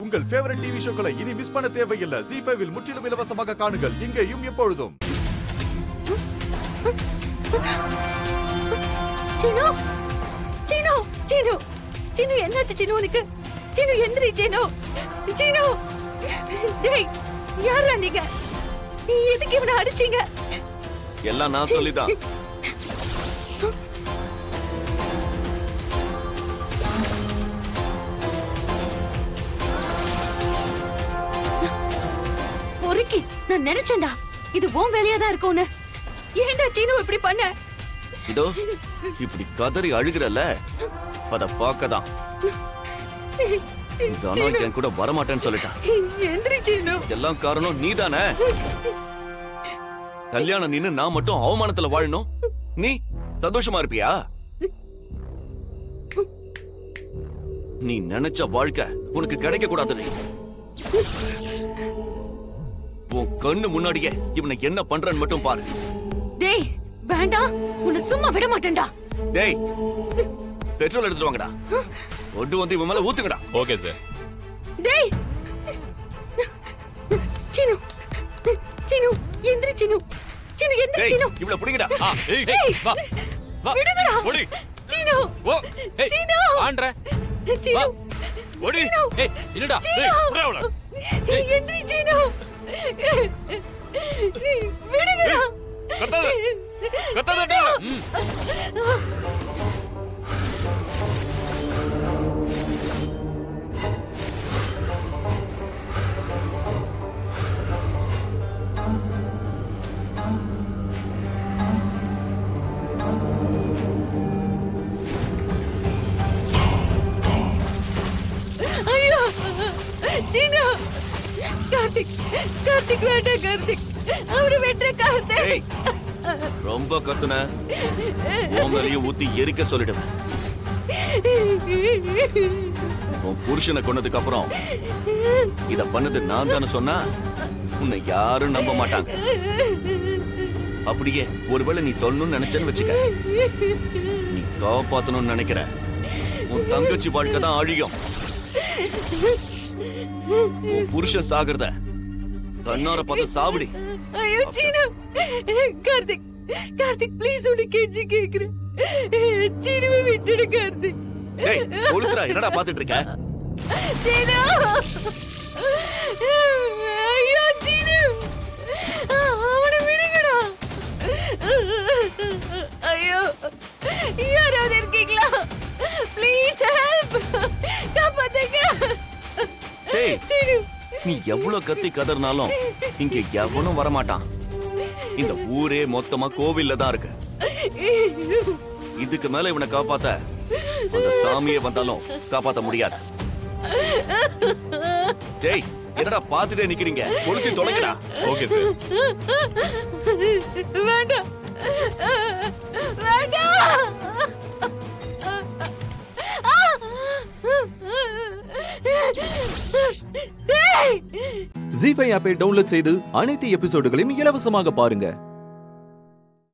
உங்கள் favourite TV ஷோக்களை இனி miss பண்ண தேவையில்லை. ZEE5 இல் முற்றிலும் இலவசமாக காணுங்கள். இங்கேயும் எப்பொழுதும். சீனு சீனு சீனு சீனு என்னாச்சு சீனு உனக்கு? சீனு எந்திரி சீனு. சீனு டேய் யாரா நீங்க? எதுக்கு இவனை அடிச்சீங்க? எல்லாம் நான் சொல்லிதான். பொறுக்கி நான் நினைச்சேன்டா இது உன் வேலையா தான் இருக்கும்னு. ஏன்டா சீனு இப்படி பண்ண? இதோ இப்படி கதறி அழுகிறல்ல, அத பாக்கதான் என் கூட வரமாட்டேன்னு சொல்லிட்டான். எந்திரி சீனு. எல்லாம் காரணம் நீதானே. கல்யாணம் நின்னு நான் மட்டும் அவமானத்துல வாழணும், நீ சந்தோஷமா இருப்பியா? நீ நினைச்ச வாழ்க்கை உனக்கு கிடைக்க கூடாது. உன் கண்ணு முன்னாடியே இவனை என்ன பண்றன்னு மட்டும் பாரு. டேய் வேண்டாம், உன்னை சும்மா விட மாட்டேன்டா. டேய் பெட்ரோல் எடுத்துட்டு வாங்கடா, ஒட்டு வந்து இவன் மேல ஊத்துங்கடா. Okay sir. டேய் சீனு சீனு எந்திரி சீனு. சீனு எந்திரி சீனு. இவள புடிங்கடா. ஏய் வா வா விடுங்கடா. ஓடி சீனு. ஓ ஏய் சீனு ஆண்ட்ரே சீனு. ஓடி. ஏய் என்னடா? டேய் புறா அவள. எந்திரி சீனு. விடுங்கடா. கத்தாத கத்தாத. ஐயோ சீனு. கார்த்திக் கார்த்திக் வேண்டாம் கார்த்திக். அவரு வெற்ற கார்த்திக். ரொம்ப கத்துன உன் மேலேயே ஊத்தி எரிக்க சொல்லிடுவேன். உன் புருஷனை கொன்னதுக்கு அப்புறம் இத பண்ணது நான் தானே சொன்னா உன்னை யாரும் நம்ப மாட்டாங்க. அப்படியே ஒருவேளை நீ சொல்லணும்னு நினைச்சேன்னு வச்சுக்க, நீ காப்பாத்தணும்னு நினைக்கிற உன் தங்கச்சி வாழ்க்கை தான் அழியும். உன் புருஷன் சாகிறத கண்ணார பார்த்து சாவடி. ஐயோ சீனு. கார்த்திக் கார்த்திக் ப்ளீஸ் உன்னை கெஞ்சி கேக்குறேன். சீனுவை விட்டுடு கார்த்திக். ஏய் கொளுத்துறா, என்னடா பாத்துட்டு இருக்க? சீனு. ஐயோ சீனு அவனை விடுங்கடா. ஐயோ யாராவது இருக்கீங்களா? ப்ளீஸ் ஹெல்ப், காப்பாத்துங்க. ஏய் சீனு நீ எவ்வளவு கத்தி கதறினாலும் இங்க எவனும் வரமாட்டான். இந்த ஊரே மொத்தமா கோவில்ல தான் இருக்கு. இதுக்கு மேல இவனை காப்பாத்த அந்த சாமியே வந்தாலும் காப்பாத்த முடியாது. டேய் என்னடா பாத்துட்டே நிக்கிறீங்க? கொளுத்தி தொலைங்கடா. Okay sir. வேண்டாம் வேண்டாம். ZEE5 ஆப்பை டவுன்லோட் செய்து அனைத்து எபிசோடுகளையும் இலவசமாக பாருங்க.